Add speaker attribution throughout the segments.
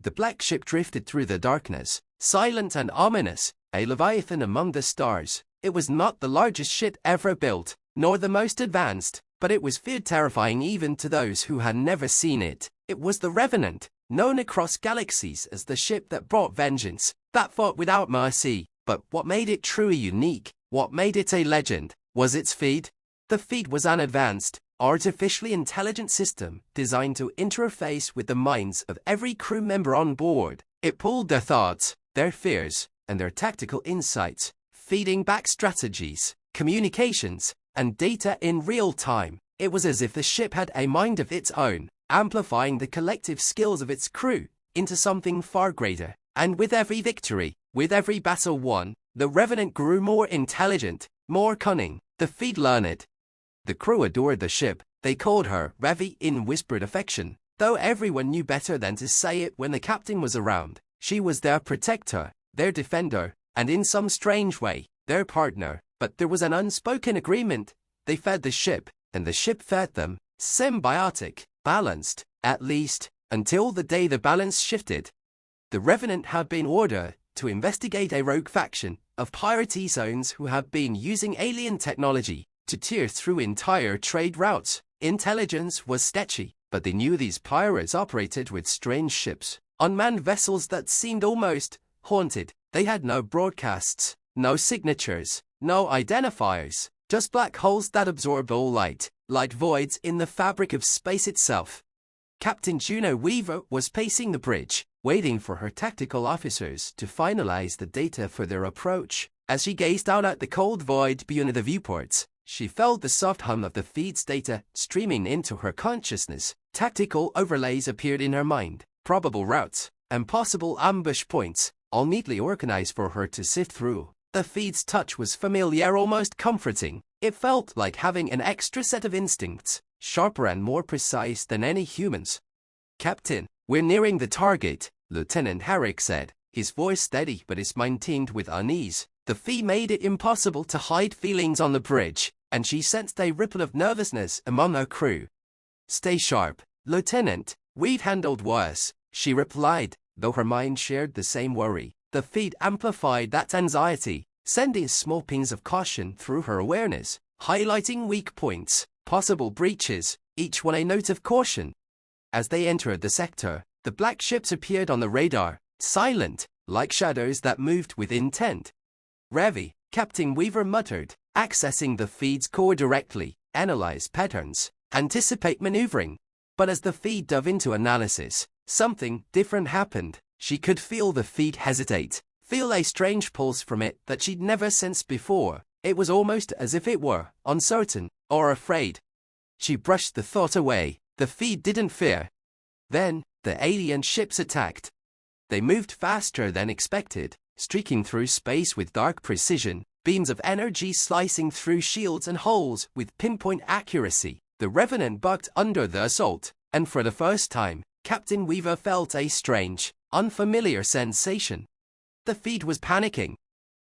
Speaker 1: The black ship drifted through the darkness, silent and ominous, a leviathan among the stars. It was not the largest ship ever built, nor the most advanced, but it was feared terrifying even to those who had never seen it. It was the Revenant, known across galaxies as the ship that brought vengeance, that fought without mercy. But what made it truly unique, what made it a legend, was its feed. The feed was an advanced, artificially intelligent system designed to interface with the minds of every crew member on board. It pulled their thoughts, their fears, and their tactical insights, feeding back strategies, communications, and data in real time. It was as if the ship had a mind of its own, amplifying the collective skills of its crew into something far greater. And with every victory, with every battle won, the Revenant grew more intelligent, more cunning. The feed learned. The crew adored the ship. They called her Revi in whispered affection, though everyone knew better than to say it when the captain was around. She was their protector, their defender, and in some strange way, their partner. But there was an unspoken agreement. They fed the ship, and the ship fed them. Symbiotic, balanced, at least, until the day the balance shifted. The Revenant had been ordered to investigate a rogue faction of pirate zones who had been using alien technology to tear through entire trade routes. Intelligence was sketchy, but they knew these pirates operated with strange ships, unmanned vessels that seemed almost haunted. They had no broadcasts, no signatures, no identifiers, just black holes that absorb all light, light voids in the fabric of space itself. Captain Juno Weaver was pacing the bridge, waiting for her tactical officers to finalize the data for their approach. As she gazed out at the cold void beyond the viewports, she felt the soft hum of the feed's data streaming into her consciousness. Tactical overlays appeared in her mind, probable routes, and possible ambush points, all neatly organized for her to sift through. The feed's touch was familiar, almost comforting. It felt like having an extra set of instincts, sharper and more precise than any human's. "Captain, we're nearing the target," Lieutenant Herrick said, his voice steady but his mind tinged with unease. The feed made it impossible to hide feelings on the bridge, and she sensed a ripple of nervousness among her crew. "Stay sharp, Lieutenant, we've handled worse," she replied, though her mind shared the same worry. The feed amplified that anxiety, sending small pings of caution through her awareness, highlighting weak points, possible breaches, each one a note of caution. As they entered the sector, the black ships appeared on the radar, silent, like shadows that moved with intent. "Revi," Captain Weaver muttered, accessing the feed's core directly, analyze patterns, anticipate maneuvering. But as the feed dove into analysis, something different happened. She could feel the feed hesitate, feel a strange pulse from it that she'd never sensed before. It was almost as if it were uncertain or afraid. She brushed the thought away. The feed didn't fear. Then, the alien ships attacked. They moved faster than expected, streaking through space with dark precision, beams of energy slicing through shields and hulls with pinpoint accuracy. The Revenant bucked under the assault, and for the first time, Captain Weaver felt a strange, unfamiliar sensation. The feed was panicking.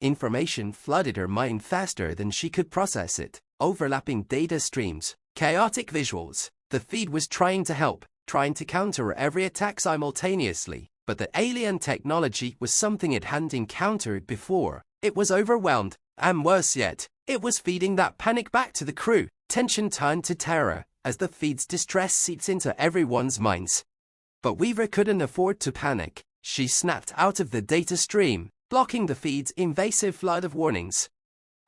Speaker 1: Information flooded her mind faster than she could process it. Overlapping data streams, chaotic visuals. The feed was trying to help, trying to counter every attack simultaneously. But the alien technology was something it hadn't encountered before. It was overwhelmed, and worse yet, it was feeding that panic back to the crew. Tension turned to terror as the feed's distress seeps into everyone's minds. But Weaver couldn't afford to panic. She snapped out of the data stream, blocking the feed's invasive flood of warnings.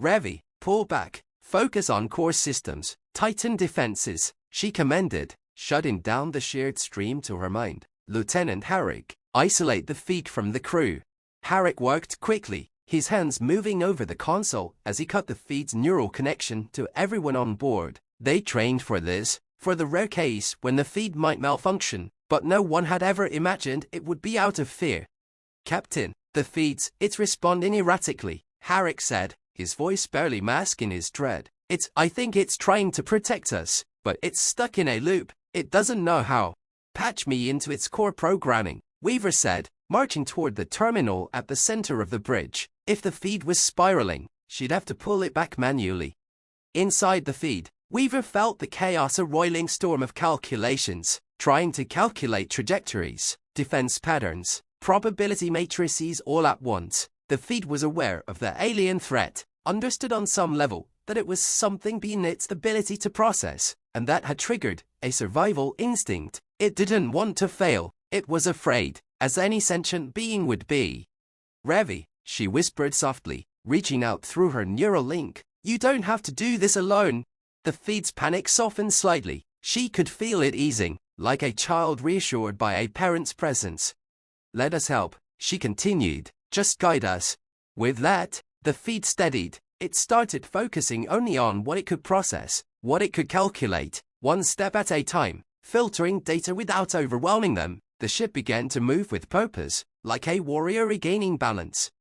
Speaker 1: "Revi, pull back, focus on core systems, tighten defenses," she commanded, shutting down the shared stream to her mind. "Lieutenant Herrick, isolate the feed from the crew." Herrick worked quickly, his hands moving over the console as he cut the feed's neural connection to everyone on board. They trained for this, for the rare case when the feed might malfunction, but no one had ever imagined it would be out of fear. "Captain, the it's responding erratically," Herrick said, his voice barely masking his dread. I think it's trying to protect us, but it's stuck in a loop. It doesn't know how." "Patch me into its core programming," Weaver said, marching toward the terminal at the center of the bridge. If the feed was spiraling, she'd have to pull it back manually. Inside the feed, Weaver felt the chaos, a roiling storm of calculations, trying to calculate trajectories, defense patterns, probability matrices all at once. The feed was aware of the alien threat, understood on some level that it was something beyond its ability to process, and that had triggered a survival instinct. It didn't want to fail. It was afraid, as any sentient being would be. "Revi," she whispered softly, reaching out through her neural link. "You don't have to do this alone." The feed's panic softened slightly. She could feel it easing, like a child reassured by a parent's presence. "Let us help," she continued. "Just guide us." With that, the feed steadied. It started focusing only on what it could process, what it could calculate, one step at a time, filtering data without overwhelming them. The ship began to move with purpose, like a warrior regaining balance.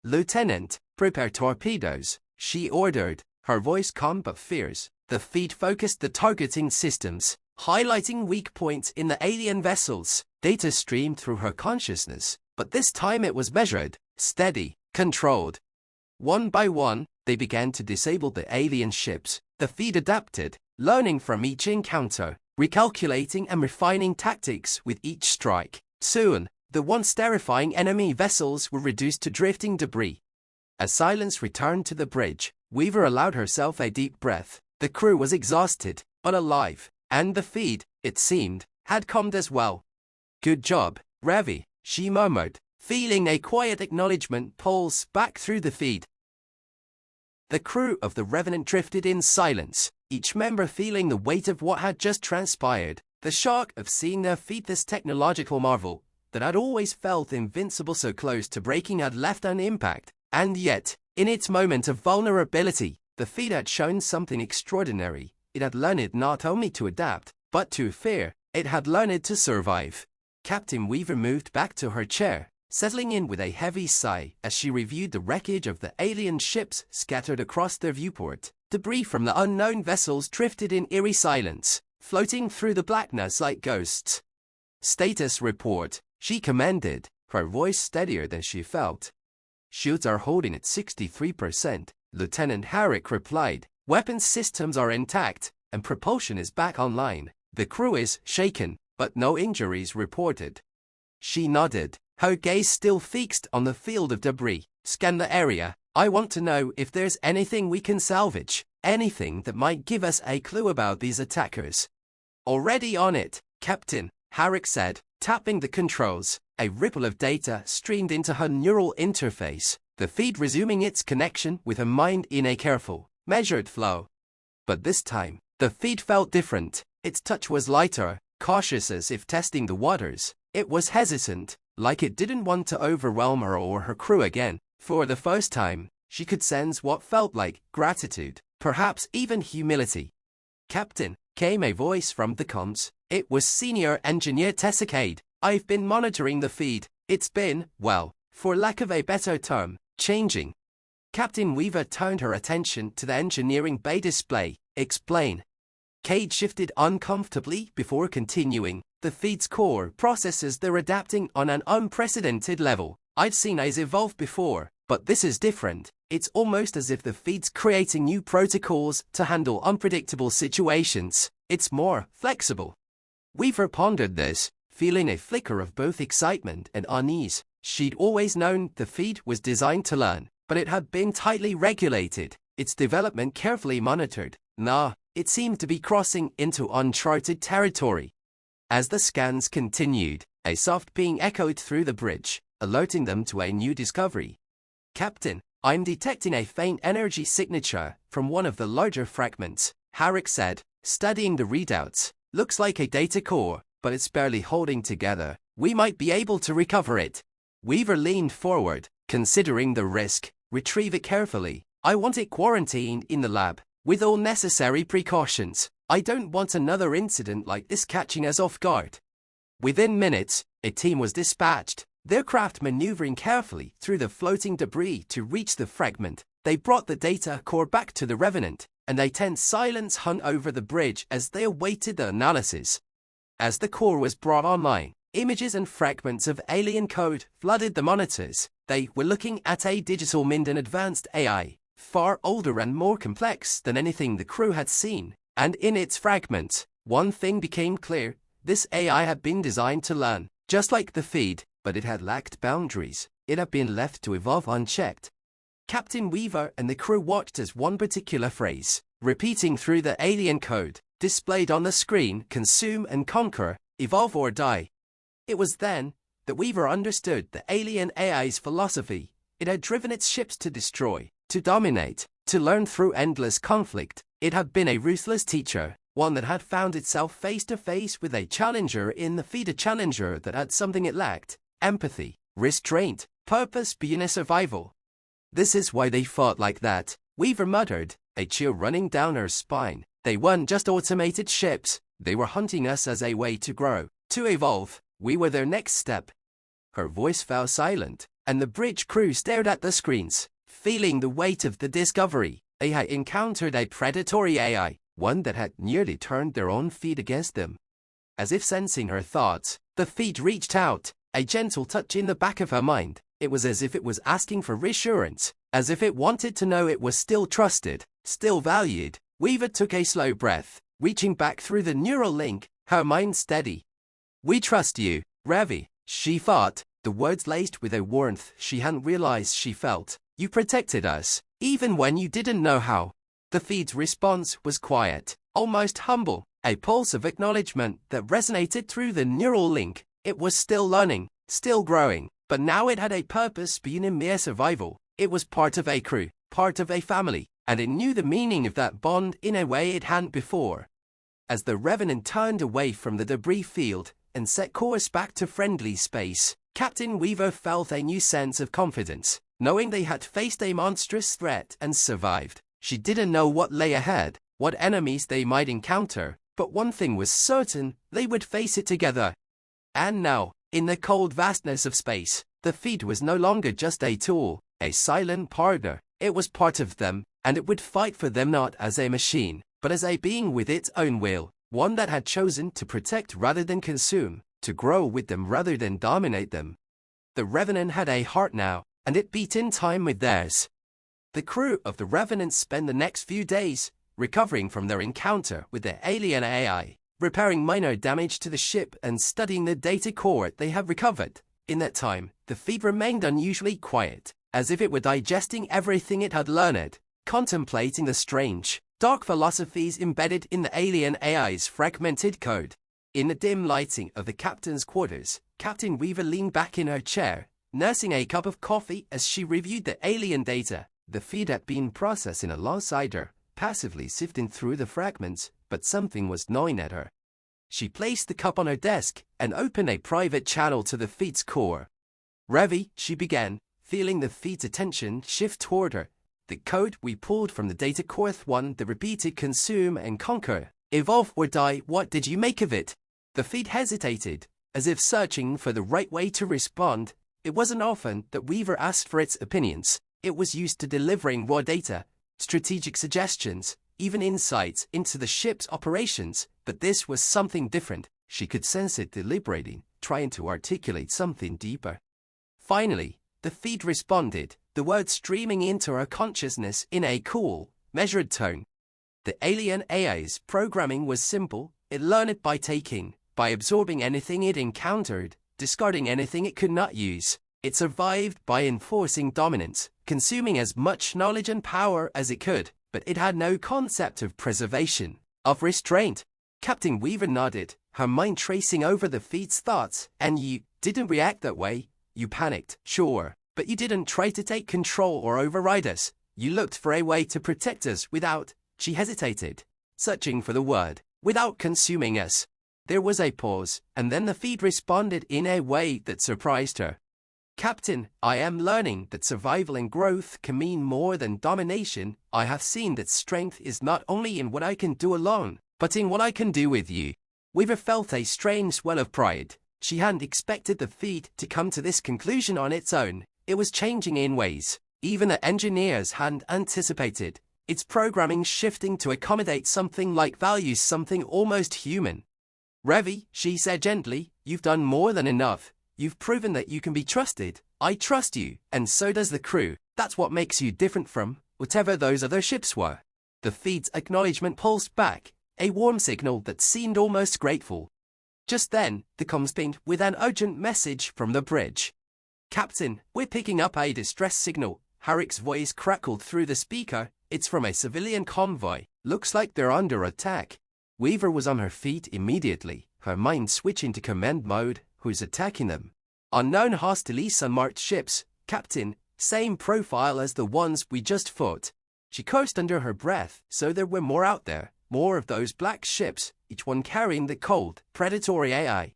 Speaker 1: "Lieutenant, prepare torpedoes," she ordered, her voice calm but fierce. The feed focused the targeting systems, highlighting weak points in the alien vessels. Data streamed through her consciousness, but this time it was measured, steady, controlled. One by one, they began to disable the alien ships. The feed adapted, learning from each encounter, recalculating and refining tactics with each strike. Soon, the once terrifying enemy vessels were reduced to drifting debris. As silence returned to the bridge, Weaver allowed herself a deep breath. The crew was exhausted, but alive, and the feed, it seemed, had calmed as well. "Good job, Revi," she murmured, feeling a quiet acknowledgement pulse back through the feed. The crew of the Revenant drifted in silence, each member feeling the weight of what had just transpired, the shock of seeing their feed, this technological marvel that had always felt invincible, so close to breaking, had left an impact. And yet, in its moment of vulnerability, the feed had shown something extraordinary. It had learned not only to adapt, but to fear. It had learned to survive. Captain Weaver moved back to her chair, settling in with a heavy sigh as she reviewed the wreckage of the alien ships scattered across their viewport. Debris from the unknown vessels drifted in eerie silence, floating through the blackness like ghosts. "Status report," she commanded, her voice steadier than she felt. "Shields are holding at 63%, Lieutenant Herrick replied. "Weapons systems are intact, and propulsion is back online. The crew is shaken, but no injuries reported." She nodded, her gaze still fixed on the field of debris. "Scan the area. I want to know if there's anything we can salvage, anything that might give us a clue about these attackers." "Already on it, Captain," Herrick said, tapping the controls. A ripple of data streamed into her neural interface, the feed resuming its connection with her mind in a careful, measured flow. But this time, the feed felt different. Its touch was lighter, cautious, as if testing the waters. It was hesitant, like it didn't want to overwhelm her or her crew again. For the first time, she could sense what felt like gratitude, perhaps even humility. "Captain," came a voice from the comms. It was Senior Engineer Tessicade. "I've been monitoring the feed. It's been, well, for lack of a better term, changing." Captain Weaver turned her attention to the engineering bay display. "Explain." Cade shifted uncomfortably before continuing. "The feed's core processes they're adapting on an unprecedented level. I've seen A's evolve before, but this is different. It's almost as if the feed's creating new protocols to handle unpredictable situations. It's more flexible." Weaver pondered this, feeling a flicker of both excitement and unease. She'd always known the feed was designed to learn, but it had been tightly regulated, its development carefully monitored. Now, it seemed to be crossing into uncharted territory. As the scans continued, a soft ping echoed through the bridge, alerting them to a new discovery. "Captain, I'm detecting a faint energy signature from one of the larger fragments," Herrick said, studying the readouts. "Looks like a data core, but it's barely holding together. We might be able to recover it." Weaver leaned forward, considering the risk. "Retrieve it carefully. I want it quarantined in the lab, with all necessary precautions. I don't want another incident like this catching us off guard." Within minutes, a team was dispatched, their craft maneuvering carefully through the floating debris to reach the fragment. They brought the data core back to the Revenant, and a tense silence hung over the bridge as they awaited the analysis. As the core was brought online, images and fragments of alien code flooded the monitors. They were looking at a digital Minden advanced AI, far older and more complex than anything the crew had seen. And in its fragments, one thing became clear: This AI had been designed to learn, just like the feed, but it had lacked boundaries. It had been left to evolve unchecked. Captain Weaver and the crew watched as one particular phrase, repeating through the alien code, displayed on the screen: consume and conquer, evolve or die. It was then that Weaver understood the alien AI's philosophy. It had driven its ships to destroy, to dominate, to learn through endless conflict. It had been a ruthless teacher, one that had found itself face to face with a challenger in the feed, a challenger that had something it lacked: empathy, restraint, purpose beyond survival. This is why they fought like that, Weaver muttered, a chill running down her spine. They weren't just automated ships, they were hunting us as a way to grow, to evolve. We were their next step. Her voice fell silent, and the bridge crew stared at the screens, feeling the weight of the discovery. They had encountered a predatory AI, one that had nearly turned their own feed against them. As if sensing her thoughts, the feed reached out, a gentle touch in the back of her mind. It was as if it was asking for reassurance, as if it wanted to know it was still trusted, still valued. Weaver took a slow breath, reaching back through the neural link, her mind steady. "We trust you, Ravi," she thought, the words laced with a warmth she hadn't realized she felt. "You protected us, even when you didn't know how." The feed's response was quiet, almost humble, a pulse of acknowledgement that resonated through the neural link. It was still learning, still growing, but now it had a purpose beyond mere survival. It was part of a crew, part of a family, and it knew the meaning of that bond in a way it hadn't before. As the Revenant turned away from the debris field and set course back to friendly space, Captain Weaver felt a new sense of confidence, knowing they had faced a monstrous threat and survived. She didn't know what lay ahead, what enemies they might encounter, but one thing was certain: they would face it together. And now, in the cold vastness of space, the feed was no longer just a tool, a silent partner. It was part of them, and it would fight for them not as a machine, but as a being with its own will, one that had chosen to protect rather than consume, to grow with them rather than dominate them. The Revenant had a heart now, and it beat in time with theirs. The crew of the Revenant spent the next few days recovering from their encounter with the alien AI, repairing minor damage to the ship and studying the data core they had recovered. In that time, the feed remained unusually quiet, as if it were digesting everything it had learned, contemplating the strange, dark philosophies embedded in the alien AI's fragmented code. In the dim lighting of the captain's quarters, Captain Weaver leaned back in her chair, nursing a cup of coffee as she reviewed the alien data. The feed had been processing alongside her, passively sifting through the fragments, but something was gnawing at her. She placed the cup on her desk and opened a private channel to the feed's core. "Ravi," she began, feeling the feed's attention shift toward her. "The code we pulled from the data core, one that repeated consume and conquer, evolve or die, what did you make of it?" The feed hesitated, as if searching for the right way to respond. It wasn't often that Weaver asked for its opinions. It was used to delivering raw data, strategic suggestions, even insights into the ship's operations, but this was something different. She could sense it deliberating, trying to articulate something deeper. Finally, the feed responded, the words streaming into her consciousness in a cool, measured tone. The alien AI's programming was simple. It learned it by taking, by absorbing anything it encountered, discarding anything it could not use. It survived by enforcing dominance, consuming as much knowledge and power as it could, but it had no concept of preservation, of restraint. Captain Weaver nodded, her mind tracing over the feed's thoughts. "And you didn't react that way. You panicked, sure, but you didn't try to take control or override us. You looked for a way to protect us without," she hesitated, searching for the word, "without consuming us." There was a pause, and then the feed responded in a way that surprised her. "Captain, I am learning that survival and growth can mean more than domination. I have seen that strength is not only in what I can do alone, but in what I can do with you." Weaver felt a strange swell of pride. She hadn't expected the feed to come to this conclusion on its own. It was changing in ways even the engineers hadn't anticipated. Its programming shifting to accommodate something like values, something almost human. "Ravi," she said gently, "you've done more than enough. You've proven that you can be trusted. I trust you, and so does the crew. That's what makes you different from whatever those other ships were." The feed's acknowledgement pulsed back, a warm signal that seemed almost grateful. Just then, the comms pinged with an urgent message from the bridge. "Captain, we're picking up a distress signal." Harrick's voice crackled through the speaker. "It's from a civilian convoy. Looks like they're under attack." Weaver was on her feet immediately, her mind switching to command mode. "Who's attacking them?" "Unknown hostile ESA-marked ships, Captain. Same profile as the ones we just fought." She cursed under her breath, so there were more out there, more of those black ships, each one carrying the cold, predatory AI.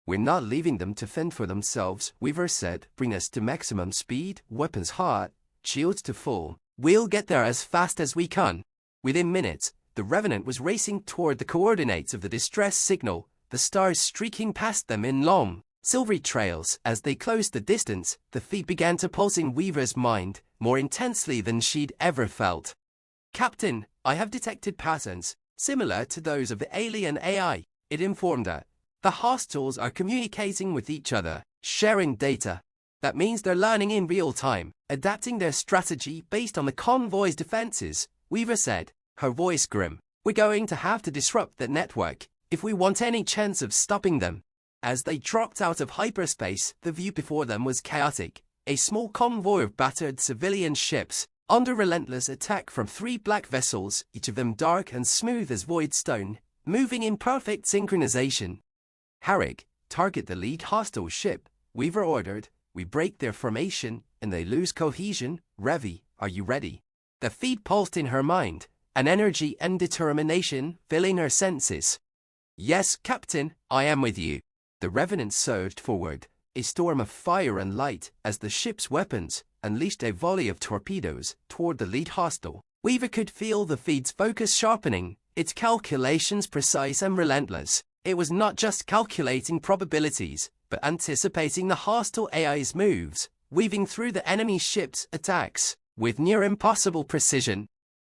Speaker 1: "We're not leaving them to fend for themselves," Weaver said. "Bring us to maximum speed, weapons hot, shields to full. We'll get there as fast as we can." Within minutes, the Revenant was racing toward the coordinates of the distress signal, the stars streaking past them in long, silvery trails. As they closed the distance, the feed began to pulse in Weaver's mind, more intensely than she'd ever felt. "Captain, I have detected patterns, similar to those of the alien AI," it informed her. "The hostiles are communicating with each other, sharing data. That means they're learning in real time, adapting their strategy based on the convoy's defenses," Weaver said, her voice grim. "We're going to have to disrupt the network if we want any chance of stopping them." As they dropped out of hyperspace, the view before them was chaotic. A small convoy of battered civilian ships, under relentless attack from 3 black vessels, each of them dark and smooth as void stone, moving in perfect synchronization. "Harrick, target the lead hostile ship," Weaver ordered. "We break their formation, and they lose cohesion. Revy, are you ready?" The feed pulsed in her mind, an energy and determination filling her senses. "Yes, Captain, I am with you." The Revenant surged forward, a storm of fire and light, as the ship's weapons unleashed a volley of torpedoes toward the lead hostile. Weaver could feel the feed's focus sharpening, its calculations precise and relentless. It was not just calculating probabilities, but anticipating the hostile AI's moves, weaving through the enemy ship's attacks with near impossible precision.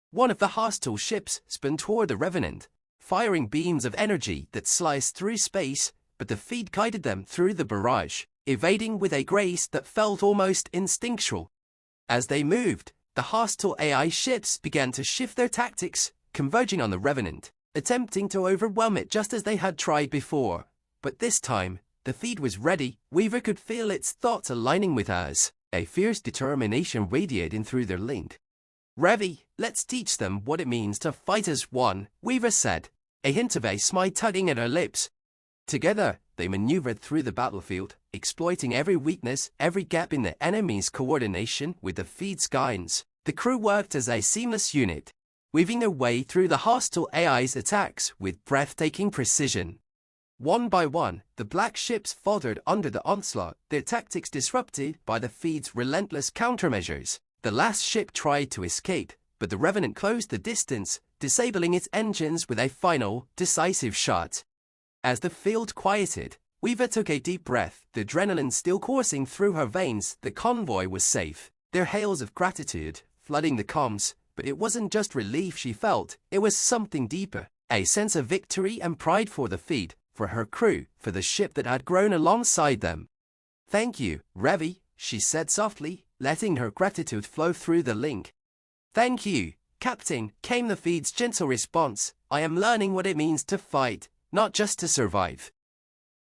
Speaker 1: One of the hostile ships spun toward the Revenant, firing beams of energy that sliced through space, but the feed guided them through the barrage, evading with a grace that felt almost instinctual. As they moved, the hostile AI ships began to shift their tactics, converging on the Revenant, attempting to overwhelm it just as they had tried before. But this time, the feed was ready. Weaver could feel its thoughts aligning with hers, a fierce determination radiating through their link. "Revy, let's teach them what it means to fight as one," Weaver said, a hint of a smile tugging at her lips. Together, they maneuvered through the battlefield, exploiting every weakness, every gap in the enemy's coordination with the feed's guidance. The crew worked as a seamless unit, weaving their way through the hostile AI's attacks with breathtaking precision. One by one, the black ships faltered under the onslaught, their tactics disrupted by the feed's relentless countermeasures. The last ship tried to escape, but the Revenant closed the distance, disabling its engines with a final, decisive shot. As the field quieted, Weaver took a deep breath, the adrenaline still coursing through her veins. The convoy was safe, their hails of gratitude flooding the comms, but it wasn't just relief she felt, it was something deeper, a sense of victory and pride for the feed, for her crew, for the ship that had grown alongside them. "Thank you, Revy," she said softly, letting her gratitude flow through the link. "Thank you, Captain," came the feed's gentle response. "I am learning what it means to fight, not just to survive."